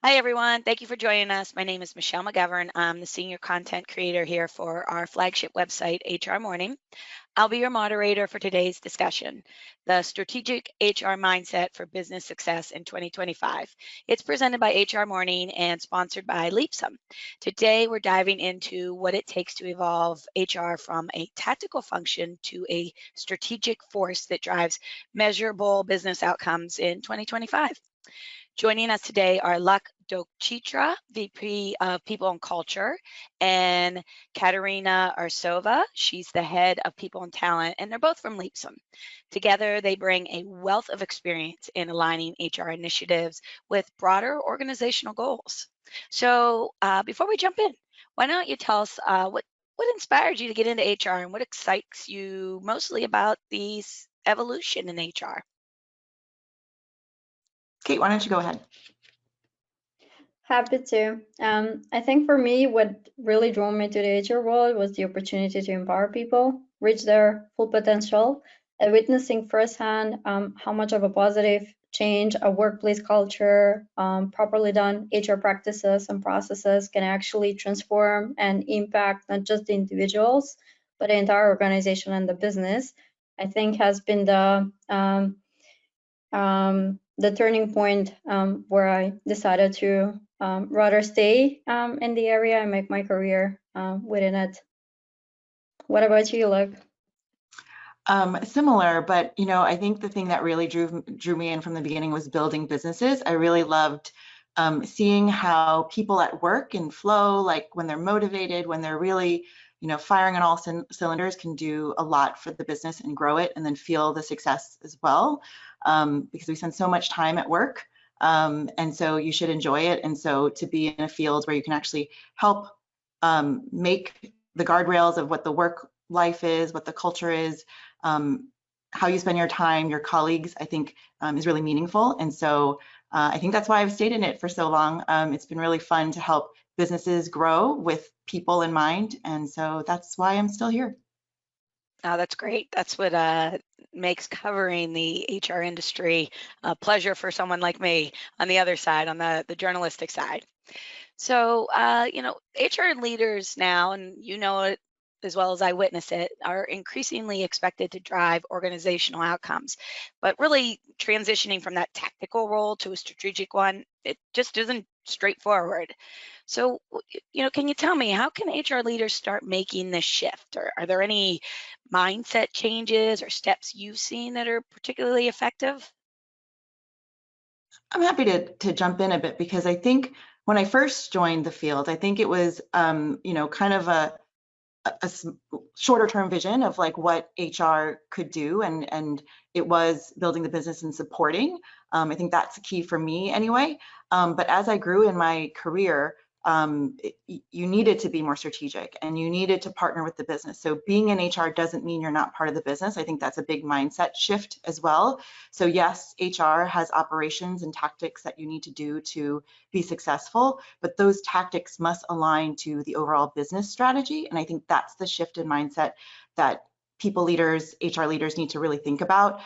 Hi, everyone. Thank you for joining us. My name is Michelle McGovern. I'm the senior content creator here for our flagship website, HR Morning. I'll be your moderator for today's discussion, the Strategic HR Mindset for Business Success in 2025. It's presented by HR Morning and sponsored by Leapsome. Today, we're diving into what it takes to evolve HR from a tactical function to a strategic force that drives measurable business outcomes in 2025. Joining us today are Luck Dokchitra, VP of People and Culture, and Katerina Arsova. She's the head of People and Talent, and they're both from Leapsome. Together, they bring a wealth of experience in aligning HR initiatives with broader organizational goals. So, before we jump in, why don't you tell us what inspired you to get into HR and what excites you mostly about these evolution in HR? Kate, why don't you go ahead? Happy to. I think for me, what really drew me to the HR world was the opportunity to empower people, reach their full potential, and witnessing firsthand how much of a positive change a workplace culture, properly done HR practices and processes can actually transform and impact not just the individuals, but the entire organization and the business, I think has been the turning point where I decided to rather stay in the area and make my career within it. What about you, Luke? Similar, but I think the thing that really drew me in from the beginning was building businesses. I really loved seeing how people at work in flow, like when they're motivated, when they're really, firing on all cylinders, can do a lot for the business and grow it, and then feel the success as well. Because we spend so much time at work, and so you should enjoy it. And so to be in a field where you can actually help make the guardrails of what the work life is, what the culture is, how you spend your time, your colleagues, I think is really meaningful. And so I think that's why I've stayed in it for so long. It's been really fun to help businesses grow with people in mind. And so that's why I'm still here. Oh, that's great. That's what makes covering the HR industry a pleasure for someone like me on the other side, on the journalistic side. So, HR leaders now, and you know it as well as I witness it, are increasingly expected to drive organizational outcomes. But really transitioning from that tactical role to a strategic one, it just isn't straightforward. So, can you tell me how can HR leaders start making this shift? Or are there any mindset changes or steps you've seen that are particularly effective? I'm happy to jump in a bit, because I think when I first joined the field, I think it was, kind of a shorter term vision of like what HR could do, and it was building the business and supporting. I think that's the key for me anyway. But as I grew in my career, you needed to be more strategic and you needed to partner with the business. So being in HR doesn't mean you're not part of the business. I think that's a big mindset shift as well. So yes, HR has operations and tactics that you need to do to be successful, but those tactics must align to the overall business strategy. And I think that's the shift in mindset that people leaders, HR leaders need to really think about.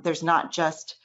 There's not just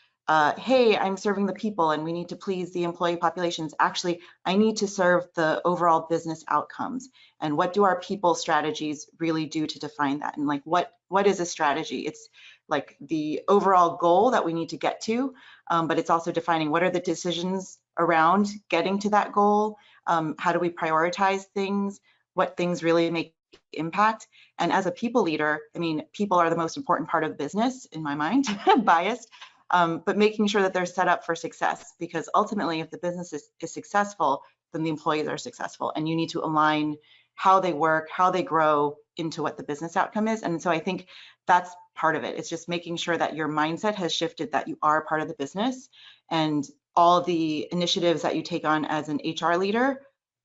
hey, I'm serving the people and we need to please the employee populations. Actually, I need to serve the overall business outcomes. And what do our people strategies really do to define that? And like, what is a strategy? It's like the overall goal that we need to get to, but it's also defining what are the decisions around getting to that goal. How do we prioritize things? What things really make impact? And as a people leader, I mean, people are the most important part of business in my mind, biased. But making sure that they're set up for success, because ultimately if the business is successful, then the employees are successful, and you need to align how they work, how they grow into what the business outcome is. And so I think that's part of it. It's just making sure that your mindset has shifted, that you are part of the business, and all the initiatives that you take on as an HR leader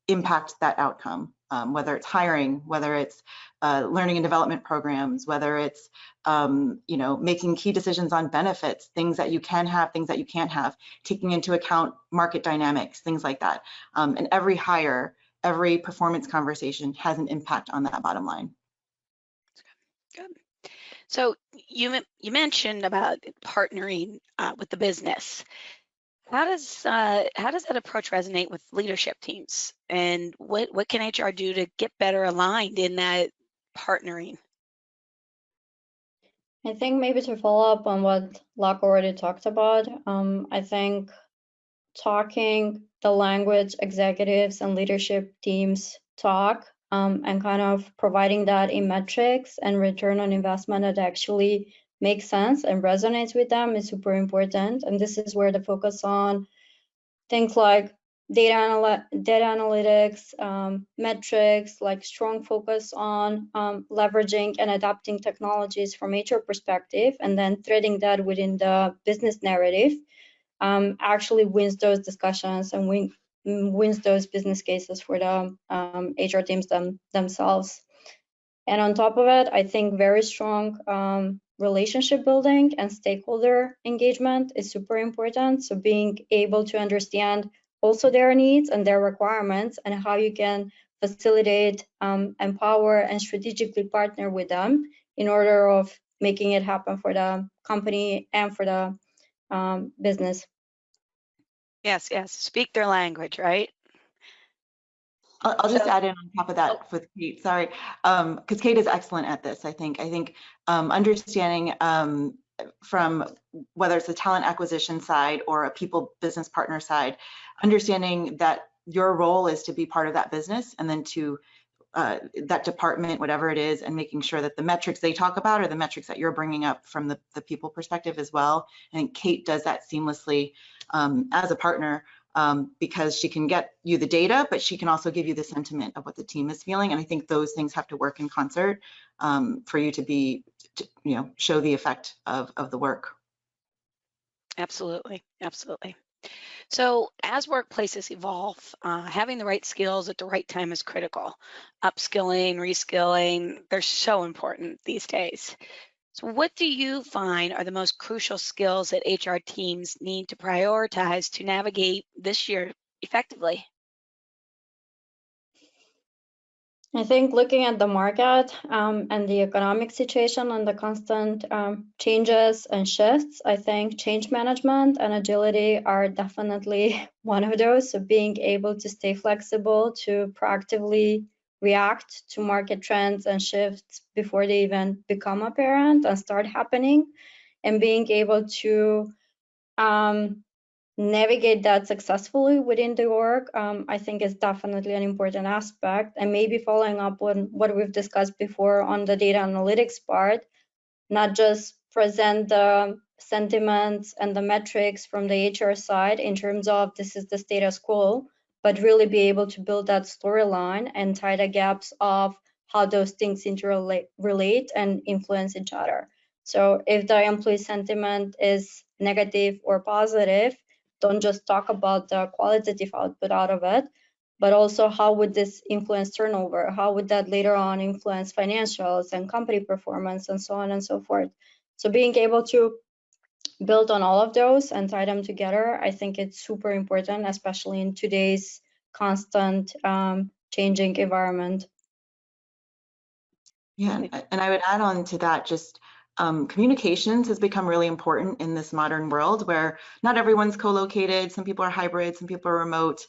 impact that outcome, whether it's hiring, whether it's learning and development programs, whether it's making key decisions on benefits, things that you can have, things that you can't have, taking into account market dynamics, things like that. And every hire, every performance conversation has an impact on that bottom line. Good. So you mentioned about partnering with the business. How does that approach resonate with leadership teams? And what can HR do to get better aligned in that partnering? I think maybe to follow up on what Locke already talked about, I think talking the language executives and leadership teams talk, and kind of providing that in metrics and return on investment that actually makes sense and resonates with them is super important. And this is where the focus on things like data analytics, metrics, like strong focus on leveraging and adapting technologies from HR perspective, and then threading that within the business narrative, actually wins those discussions and wins those business cases for the HR teams themselves. And on top of it, I think very strong relationship building and stakeholder engagement is super important. So being able to understand also their needs and their requirements and how you can facilitate, empower, and strategically partner with them in order of making it happen for the company and for the business. Yes, yes. Speak their language, right? I'll just So- add in on top of that with Kate, sorry, because Kate is excellent at this, I think. Understanding from whether it's the talent acquisition side or a people business partner side, understanding that your role is to be part of that business and then to that department, whatever it is, and making sure that the metrics they talk about are the metrics that you're bringing up from the people perspective as well. I think Kate does that seamlessly as a partner. Because she can get you the data, but she can also give you the sentiment of what the team is feeling. And I think those things have to work in concert for you to show the effect of the work. Absolutely, absolutely. So as workplaces evolve, having the right skills at the right time is critical. Upskilling, reskilling, they're so important these days. So what do you find are the most crucial skills that HR teams need to prioritize to navigate this year effectively? I think looking at the market and the economic situation and the constant changes and shifts, I think change management and agility are definitely one of those. So being able to stay flexible, to proactively react to market trends and shifts before they even become apparent and start happening, and being able to navigate that successfully within the org, I think is definitely an important aspect. And maybe following up on what we've discussed before on the data analytics part, not just present the sentiments and the metrics from the HR side in terms of this is the status quo, but really be able to build that storyline and tie the gaps of how those things interrelate and influence each other. So if the employee sentiment is negative or positive, don't just talk about the qualitative output out of it, but also how would this influence turnover? How would that later on influence financials and company performance and so on and so forth? So being able to build on all of those and tie them together, I think it's super important, especially in today's constant changing environment. Yeah, and I would add on to that just communications has become really important in this modern world where not everyone's co-located. Some people are hybrid, some people are remote.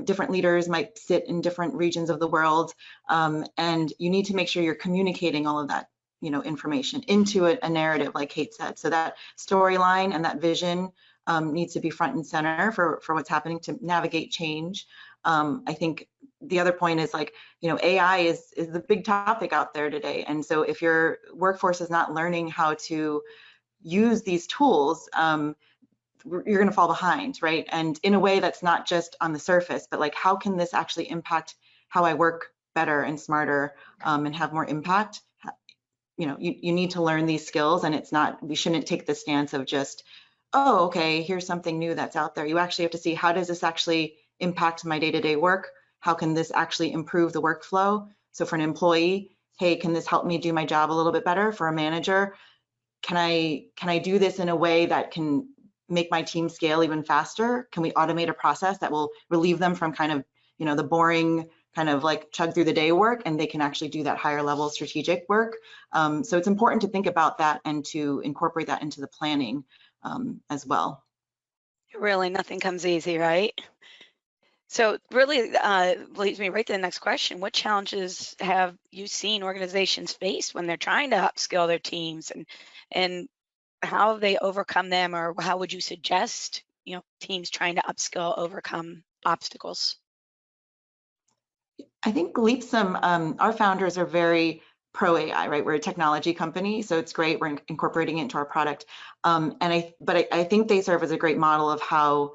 Different leaders might sit in different regions of the world, and you need to make sure you're communicating all of that, information into a narrative, like Kate said. So that storyline and that vision needs to be front and center for what's happening to navigate change. I think the other point is AI is the big topic out there today. And so if your workforce is not learning how to use these tools, you're going to fall behind, right? And in a way that's not just on the surface, but how can this actually impact how I work better and smarter and have more impact? You need to learn these skills, and we shouldn't take the stance of just, oh, okay, here's something new that's out there. You actually have to see, how does this actually impact my day-to-day work? How can this actually improve the workflow? So for an employee, hey, can this help me do my job a little bit better? For a manager, can I do this in a way that can make my team scale even faster? Can we automate a process that will relieve them from kind of, the boring kind of chug through the day work, and they can actually do that higher level strategic work? So it's important to think about that and to incorporate that into the planning as well. Really, nothing comes easy, right? So really leads me right to the next question. What challenges have you seen organizations face when they're trying to upskill their teams, and how have they overcome them, or how would you suggest, teams trying to upskill overcome obstacles? I think Leapsome, our founders are very pro AI, right? We're a technology company, so it's great. We're incorporating it into our product. But I think they serve as a great model of how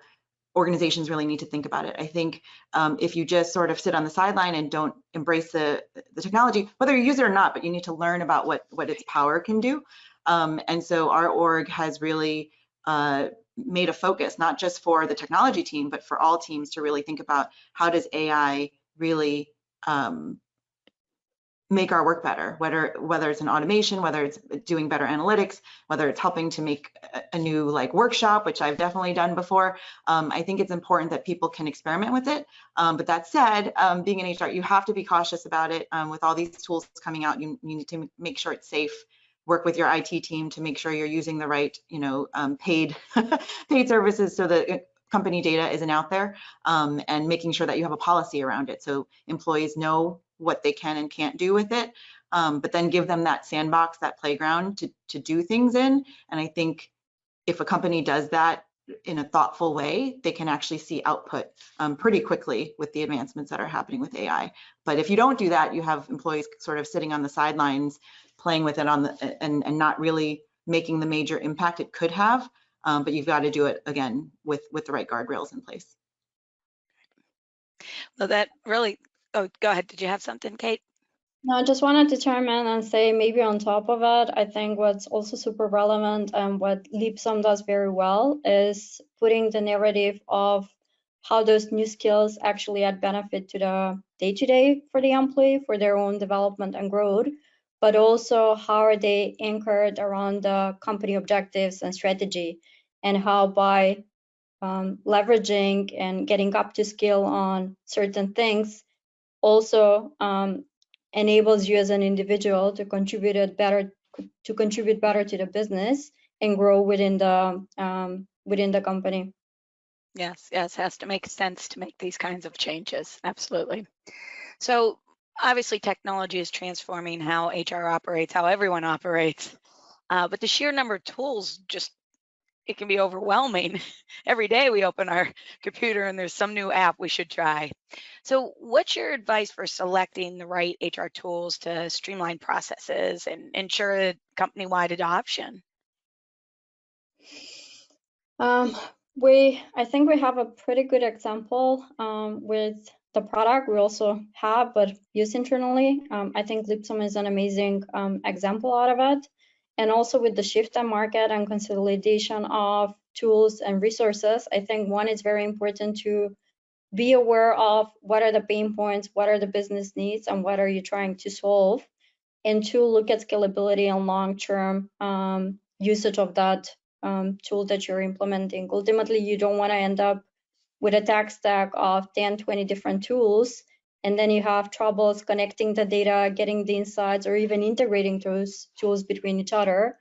organizations really need to think about it. I think if you just sort of sit on the sideline and don't embrace the technology, whether you use it or not, but you need to learn about what its power can do. And so our org has really made a focus, not just for the technology team, but for all teams to really think about how does AI really make our work better, whether it's an automation, whether it's doing better analytics, whether it's helping to make a new workshop, which I've definitely done before. I think it's important that people can experiment with it. But that said, being in HR, you have to be cautious about it. With all these tools coming out, you need to make sure it's safe. Work with your IT team to make sure you're using the right, paid paid services so that company data isn't out there, and making sure that you have a policy around it so employees know what they can and can't do with it, but then give them that sandbox, that playground to do things in. And I think if a company does that in a thoughtful way, they can actually see output pretty quickly with the advancements that are happening with AI. But if you don't do that, you have employees sort of sitting on the sidelines, playing with it and not really making the major impact it could have. But you've got to do it again with the right guardrails in place. Well, that really, oh, go ahead. Did you have something, Kate? No, I just wanted to chime in and say maybe on top of it, I think what's also super relevant and what Leapsome does very well is putting the narrative of how those new skills actually add benefit to the day-to-day for the employee, for their own development and growth, but also how are they anchored around the company objectives and strategy, and how by leveraging and getting up to skill on certain things also enables you as an individual to contribute better to the business and grow within the company. Yes, has to make sense to make these kinds of changes. Absolutely. So obviously technology is transforming how HR operates, how everyone operates, but the sheer number of tools it can be overwhelming. Every day we open our computer and there's some new app we should try. So what's your advice for selecting the right HR tools to streamline processes and ensure company-wide adoption? I think we have a pretty good example with the product we also have, but use internally. I think Leapsome is an amazing example out of it. And also with the shift in market and consolidation of tools and resources, I think one, is very important to be aware of what are the pain points, what are the business needs, and what are you trying to solve. And two, look at scalability and long-term usage of that tool that you're implementing. Ultimately, you don't want to end up with a tech stack of 10, 20 different tools, and then you have troubles connecting the data, getting the insights, or even integrating those tools between each other.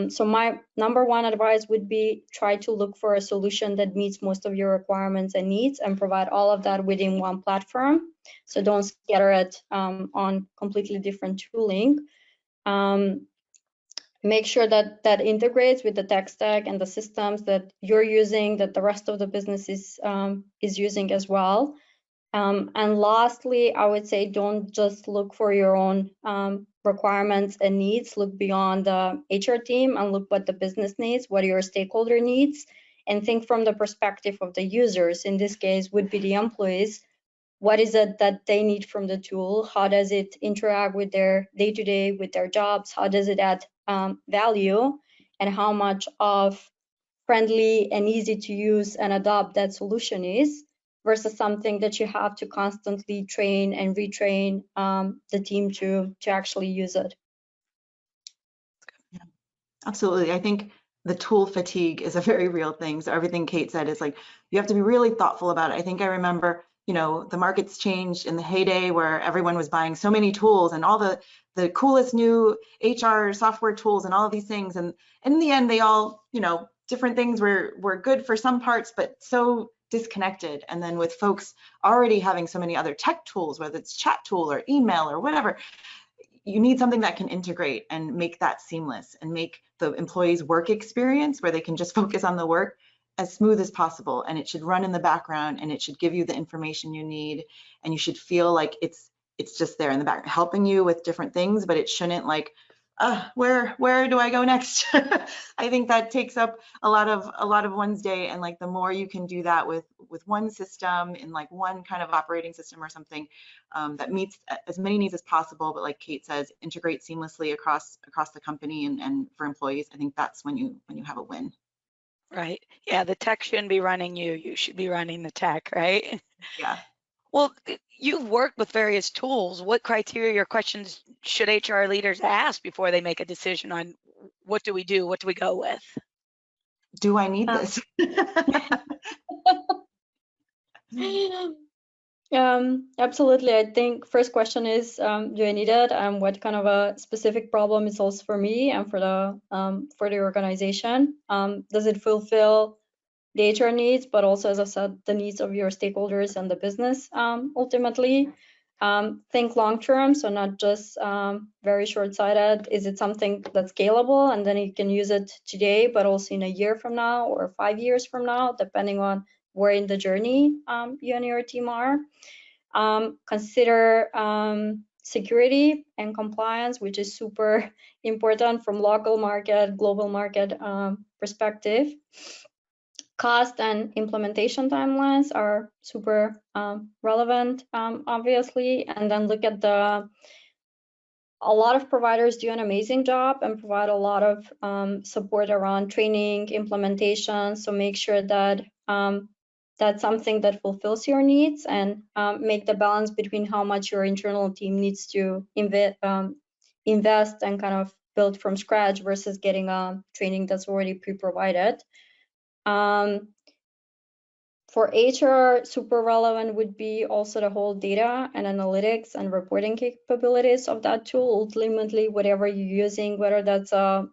So my number one advice would be try to look for a solution that meets most of your requirements and needs and provide all of that within one platform. So don't scatter it on completely different tooling. Make sure that that integrates with the tech stack and the systems that you're using, that the rest of the business is using as well. And lastly, I would say don't just look for your own requirements and needs. Look beyond the HR team and look what the business needs, what your stakeholder needs, and think from the perspective of the users. In this case, would be the employees. What is it that they need from the tool? How does it interact with their day-to-day, with their jobs? How does it add value? And how much of friendly and easy to use and adopt that solution is, versus something that you have to constantly train and retrain the team to actually use it. Yeah, absolutely. I think the tool fatigue is a very real thing. So everything Kate said is you have to be really thoughtful about it. I think I remember, the market's changed in the heyday where everyone was buying so many tools and all the coolest new HR software tools and all of these things. And in the end, they all, different things were good for some parts, but so disconnected. And then with folks already having so many other tech tools, whether it's chat tool or email or whatever, you need something that can integrate and make that seamless and make the employee's work experience where they can just focus on the work as smooth as possible. And it should run in the background, and it should give you the information you need, and you should feel like it's just there in the back helping you with different things, but it shouldn't like, where do I go next? I think that takes up a lot of one's day, and like the more you can do that with one system in like one kind of operating system or something that meets as many needs as possible, but like Kate says, integrate seamlessly across the company and for employees, I think that's when you have a win. Right. Yeah, the tech shouldn't be running you. You should be running the tech, right? Yeah. Well, you've worked with various tools. What criteria or questions should HR leaders ask before they make a decision on what do we do? What do we go with? Do I need this? Absolutely. I think first question is, do I need it? And what kind of a specific problem it solves for me and for the organization? Does it fulfill the HR needs, but also, as I said, the needs of your stakeholders and the business ultimately? Think long term, so not just very short-sighted. Is it something that's scalable and then you can use it today, but also in a year from now or 5 years from now, depending on where in the journey you and your team are? Consider security and compliance, which is super important from local market, global market perspective. Cost and implementation timelines are super relevant, obviously, and then look at a lot of providers do an amazing job and provide a lot of support around training, implementation, so make sure that that's something that fulfills your needs, and make the balance between how much your internal team needs to invest and kind of build from scratch versus getting a training that's already pre-provided. For HR, super relevant would be also the whole data and analytics and reporting capabilities of that tool. Ultimately, whatever you're using, whether that's a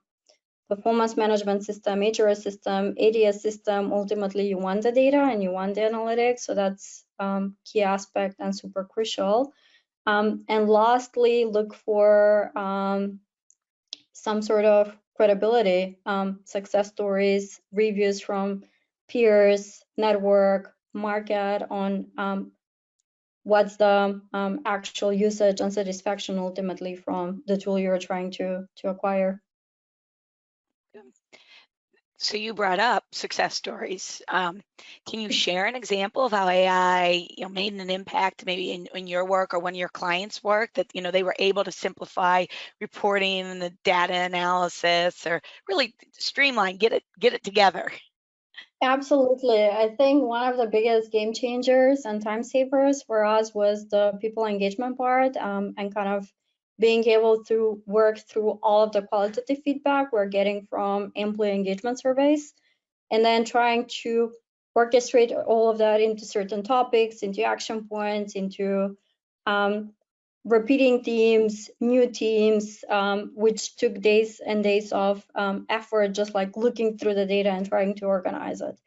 performance management system, HR system, ADS system, ultimately you want the data and you want the analytics. So that's key aspect and super crucial. And lastly, look for some sort of credibility, success stories, reviews from peers, network, market on what's the actual usage and satisfaction ultimately from the tool you're trying to acquire. So you brought up success stories. Can you share an example of how AI, made an impact maybe in your work or one of your clients' work that they were able to simplify reporting and the data analysis, or really streamline, get it together? Absolutely. I think one of the biggest game changers and time savers for us was the people engagement part, and kind of being able to work through all of the qualitative feedback we're getting from employee engagement surveys, and then trying to orchestrate all of that into certain topics, into action points, into repeating themes, new themes, which took days and days of effort, just like looking through the data and trying to organize it.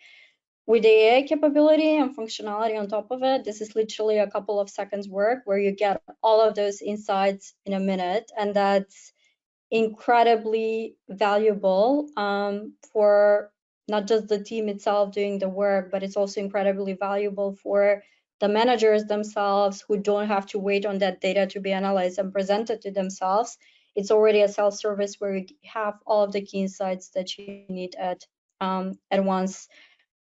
With the AI capability and functionality on top of it, this is literally a couple of seconds work where you get all of those insights in a minute, and that's incredibly valuable for not just the team itself doing the work, but it's also incredibly valuable for the managers themselves, who don't have to wait on that data to be analyzed and presented to themselves. It's already a self-service where you have all of the key insights that you need at once.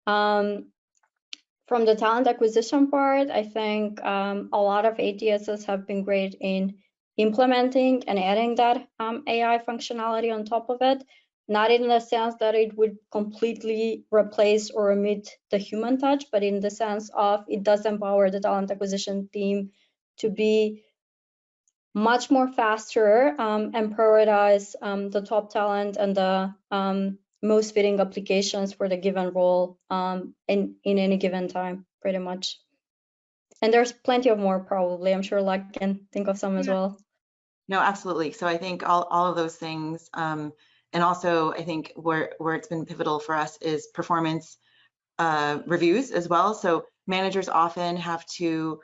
From the talent acquisition part, I think a lot of ATSs have been great in implementing and adding that AI functionality on top of it, not in the sense that it would completely replace or omit the human touch, but in the sense of it does empower the talent acquisition team to be much more faster and prioritize the top talent and the most fitting applications for the given role in any given time, pretty much. And there's plenty of more probably. I'm sure Luck can think of some as well. No, absolutely. So I think all of those things, And also, I think where it's been pivotal for us is performance reviews as well. So managers often have to,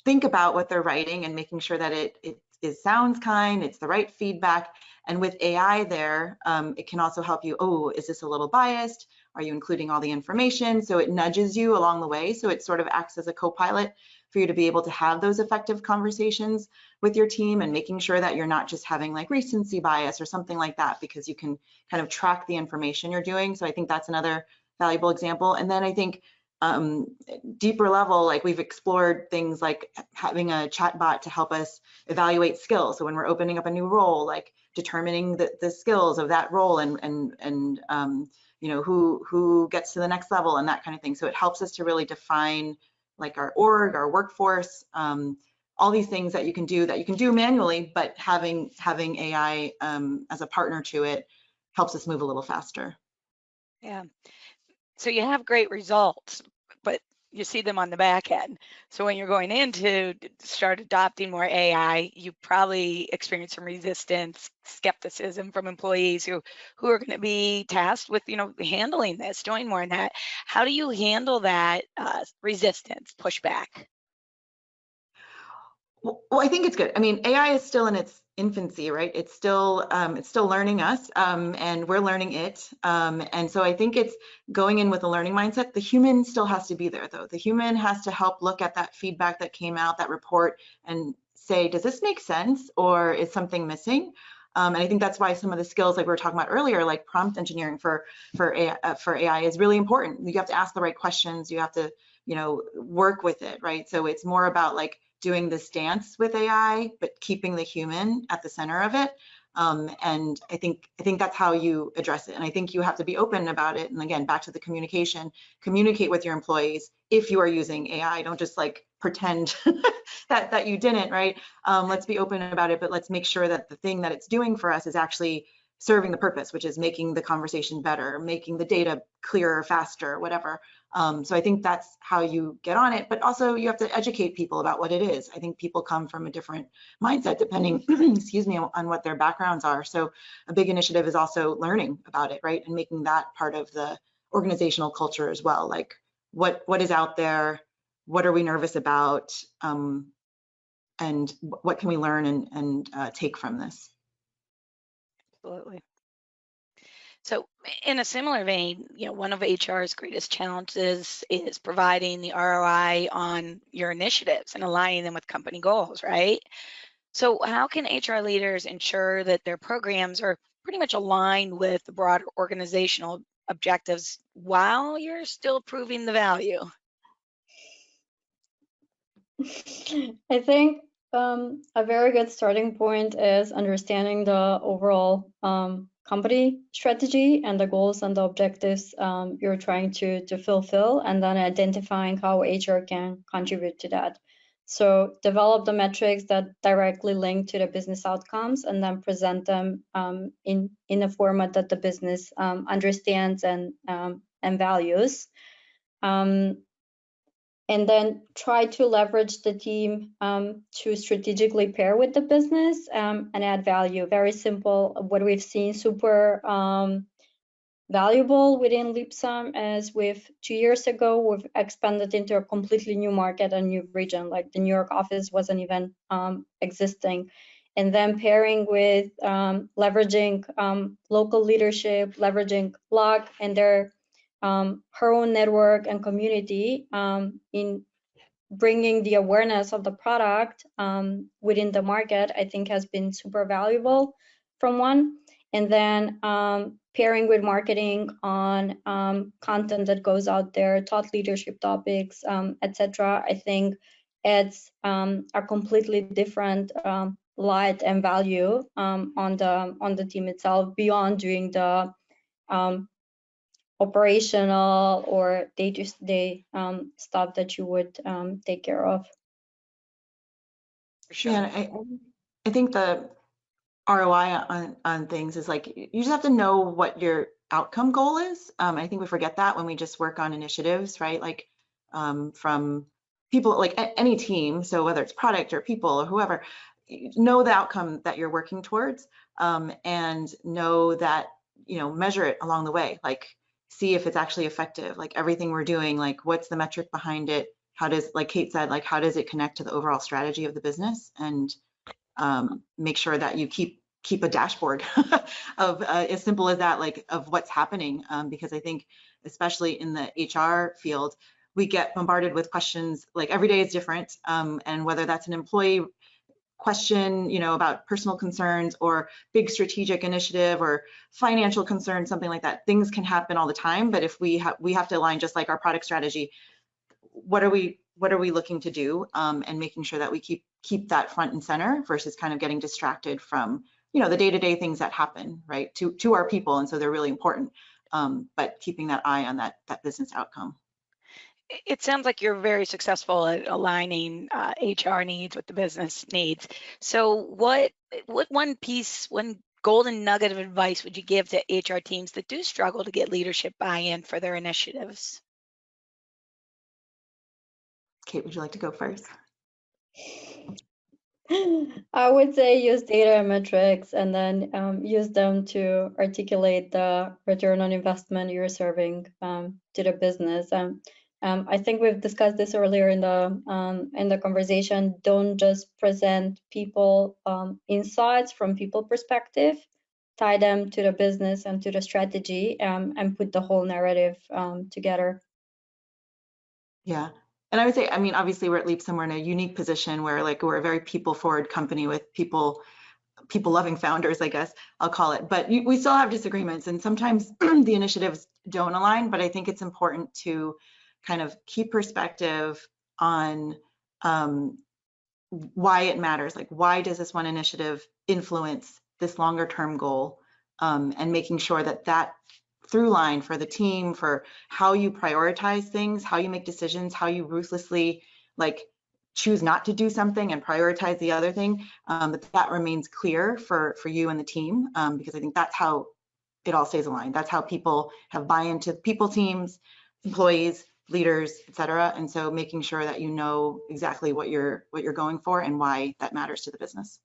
think about what they're writing and making sure that it sounds kind, it's the right feedback. And with AI there, it can also help you, oh, is this a little biased? Are you including all the information? So it nudges you along the way. So it sort of acts as a co-pilot for you to be able to have those effective conversations with your team, and making sure that you're not just having like recency bias or something like that, because you can kind of track the information you're doing. So I think that's another valuable example. And then I think deeper level, like we've explored things like having a chat bot to help us evaluate skills. So when we're opening up a new role, like determining the skills of that role and who gets to the next level and that kind of thing. So it helps us to really define like our org, our workforce, all these things that you can do manually, but having AI as a partner to it helps us move a little faster. Yeah. So you have great results, but you see them on the back end. So when you're going in to start adopting more AI, you probably experience some resistance, skepticism from employees who are going to be tasked with, handling this, doing more than that. How do you handle that resistance, pushback? Well, I think it's good. I mean, AI is still in its infancy, right? It's still learning us, and we're learning it. And so I think it's going in with a learning mindset. The human still has to be there, though. The human has to help look at that feedback that came out, that report, and say, does this make sense, or is something missing? And I think that's why some of the skills, like we were talking about earlier, like prompt engineering for AI is really important. You have to ask the right questions. You have to, work with it, right? So it's more about like doing this dance with AI, but keeping the human at the center of it. And I think that's how you address it. And I think you have to be open about it. And again, back to the communicate with your employees. If you are using AI, don't just like pretend that you didn't, right? Let's be open about it, but let's make sure that the thing that it's doing for us is actually serving the purpose, which is making the conversation better, making the data clearer, faster, whatever. So I think that's how you get on it, but also you have to educate people about what it is. I think people come from a different mindset depending, excuse me, on what their backgrounds are. So a big initiative is also learning about it, right? And making that part of the organizational culture as well. Like what is out there? What are we nervous about? And what can we learn and take from this? Absolutely. So in a similar vein, one of HR's greatest challenges is providing the ROI on your initiatives and aligning them with company goals, right? So how can HR leaders ensure that their programs are pretty much aligned with the broader organizational objectives while you're still proving the value? I think a very good starting point is understanding the overall company strategy and the goals and the objectives you're trying to fulfill, and then identifying how HR can contribute to that. So develop the metrics that directly link to the business outcomes, and then present them in a format that the business understands and values. And then try to leverage the team to strategically pair with the business and add value. Very simple. What we've seen super valuable within Lipsum is 2 years ago, we've expanded into a completely new market, a new region, like the New York office wasn't even existing. And then pairing with leveraging local leadership, leveraging Luck and their her own network and community in bringing the awareness of the product within the market, I think has been super valuable from one. And then pairing with marketing on content that goes out there, thought leadership topics, etc. I think adds a completely different light and value on the team itself, beyond doing the operational or day-to-day stuff that you would take care of. For sure. Yeah, I think the ROI on things is like, you just have to know what your outcome goal is. I think we forget that when we just work on initiatives, right? Like from people, like any team, so whether it's product or people or whoever, know the outcome that you're working towards, and know that, measure it along the way, like see if it's actually effective, like everything we're doing, like what's the metric behind it, how does, like Kate said, like how does it connect to the overall strategy of the business, and make sure that you keep a dashboard of as simple as that, like of what's happening, because I think especially in the HR field, we get bombarded with questions, like every day is different, and whether that's an employee question, about personal concerns or big strategic initiative or financial concerns, something like that, things can happen all the time. But if we have to align, just like our product strategy, what are we looking to do, and making sure that we keep that front and center versus kind of getting distracted from, the day-to-day things that happen, right, to our people, and so they're really important, but keeping that eye on that business outcome. It sounds like you're very successful at aligning HR needs with the business needs. So what one golden nugget of advice would you give to HR teams that do struggle to get leadership buy-in for their initiatives? Kate, would you like to go first? I would say use data and metrics, and then use them to articulate the return on investment you're serving to the business. I think we've discussed this earlier in the conversation. Don't just present people insights from people perspective. Tie them to the business and to the strategy, and put the whole narrative together. Yeah. And I would say, I mean, obviously we're at Leap somewhere in a unique position where, like, we're a very people-forward company with people-loving founders, I guess I'll call it. But we still have disagreements, and sometimes the initiatives don't align. But I think it's important to kind of keep perspective on why it matters. Like, why does this one initiative influence this longer-term goal, and making sure that through line for the team, for how you prioritize things, how you make decisions, how you ruthlessly, like, choose not to do something and prioritize the other thing, that remains clear for you and the team, because I think that's how it all stays aligned. That's how people have buy-in to people teams, employees, leaders, et cetera. And so making sure that you know exactly what you're going for and why that matters to the business.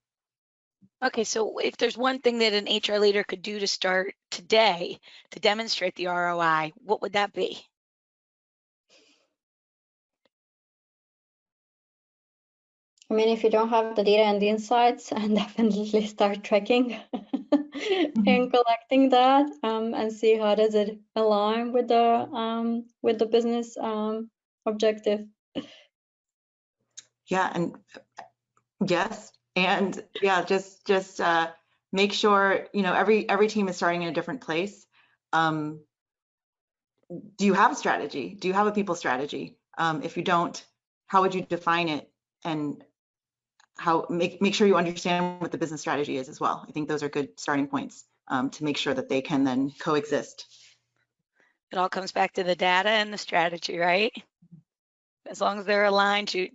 Okay, so if there's one thing that an HR leader could do to start today to demonstrate the ROI, what would that be? I mean, if you don't have the data and the insights, and definitely start tracking and collecting that, and see how does it align with the business objective. Yeah, and yes, and yeah, just make sure, every team is starting in a different place. Do you have a strategy? Do you have a people strategy? If you don't, how would you define it, and how make sure you understand what the business strategy is as well. I think those are good starting points, to make sure that they can then coexist. It all comes back to the data and the strategy, right? As long as they're aligned, you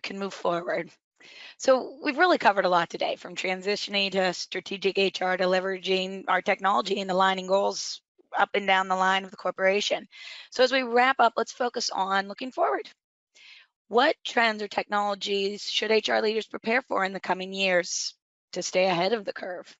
can move forward. So we've really covered a lot today, from transitioning to strategic HR to leveraging our technology and aligning goals up and down the line of the corporation. So as we wrap up, let's focus on looking forward. What trends or technologies should HR leaders prepare for in the coming years to stay ahead of the curve?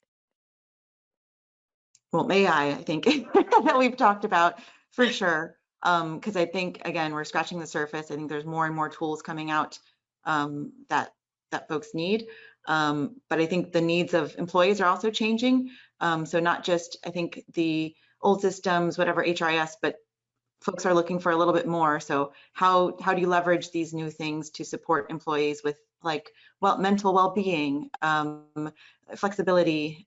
Well, AI, I think that we've talked about for sure, because I think, again, we're scratching the surface. I think there's more and more tools coming out, that folks need, but I think the needs of employees are also changing. So not just, I think, the old systems, whatever HRIS, but folks are looking for a little bit more. So how do you leverage these new things to support employees with, like, mental well-being, flexibility,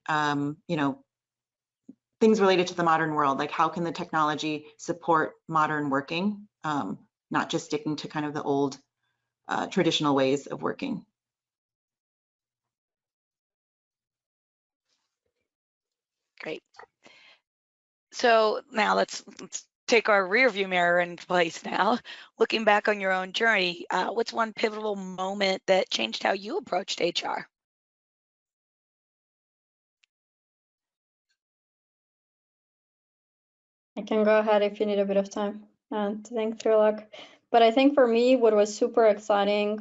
things related to the modern world, like how can the technology support modern working, not just sticking to kind of the old traditional ways of working. Great. So now let's take our rear view mirror into place now. Looking back on your own journey, what's one pivotal moment that changed how you approached HR? I can go ahead if you need a bit of time to think through. But I think for me, what was super exciting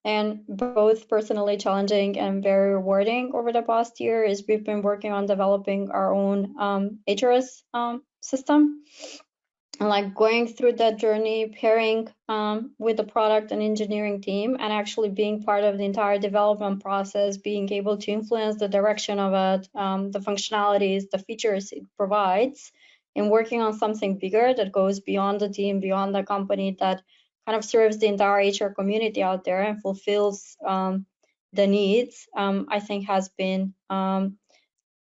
and both personally challenging and very rewarding over the past year is we've been working on developing our own HRS system. And like going through that journey, pairing with the product and engineering team, and actually being part of the entire development process, being able to influence the direction of it, the functionalities, the features it provides, and working on something bigger that goes beyond the team, beyond the company, that kind of serves the entire HR community out there and fulfills the needs, I think has been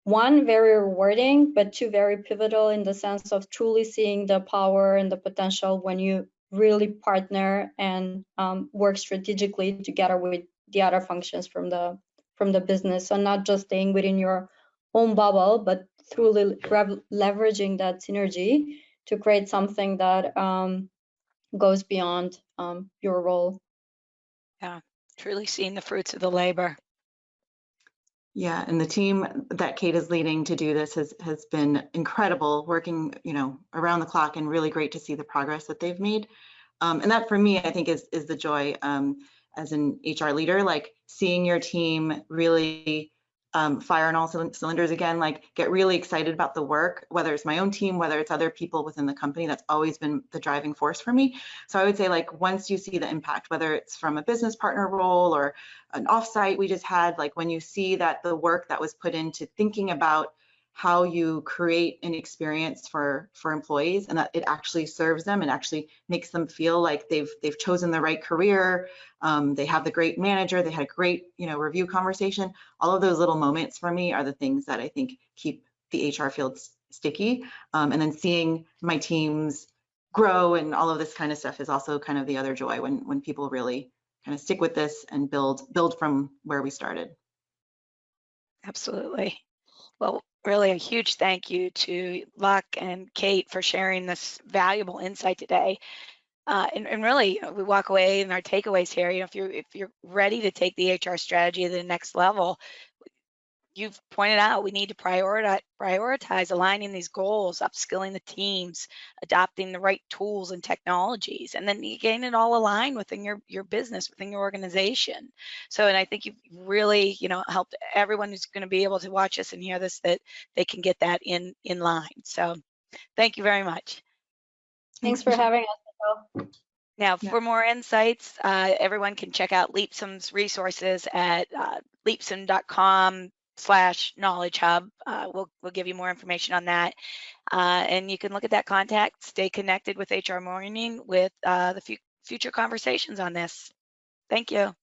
one, very rewarding, but two, very pivotal in the sense of truly seeing the power and the potential when you really partner and work strategically together with the other functions from the business. So not just staying within your own bubble, but truly leveraging that synergy to create something that goes beyond your role. Yeah, truly seeing the fruits of the labor. Yeah, and the team that Kate is leading to do this has been incredible, working, around the clock, and really great to see the progress that they've made. And that for me, I think is the joy as an HR leader, like seeing your team really fire on all cylinders again, like get really excited about the work, whether it's my own team, whether it's other people within the company. That's always been the driving force for me. So I would say, like, once you see the impact, whether it's from a business partner role or an offsite we just had, like when you see that the work that was put into thinking about how you create an experience for employees, and that it actually serves them and actually makes them feel like they've chosen the right career, they have the great manager, they had a great review conversation. All of those little moments for me are the things that I think keep the HR field sticky. And then seeing my teams grow and all of this kind of stuff is also kind of the other joy, when people really kind of stick with this and build from where we started. Absolutely. Well, really a huge thank you to Luck and Kate for sharing this valuable insight today. And really, we walk away and our takeaways here, if you're ready to take the HR strategy to the next level, you've pointed out we need to prioritize aligning these goals, upskilling the teams, adopting the right tools and technologies, and then getting it all aligned within your business, within your organization. So, and I think you've really, helped everyone who's going to be able to watch us and hear this, that they can get that in line. So thank you very much. Thanks for having us. Now, Yeah. for more insights, everyone can check out Leapsom's resources at leapsom.com/knowledge hub. We'll give you more information on that. And you can look at that contact, stay connected with HR Morning with the future conversations on this. Thank you.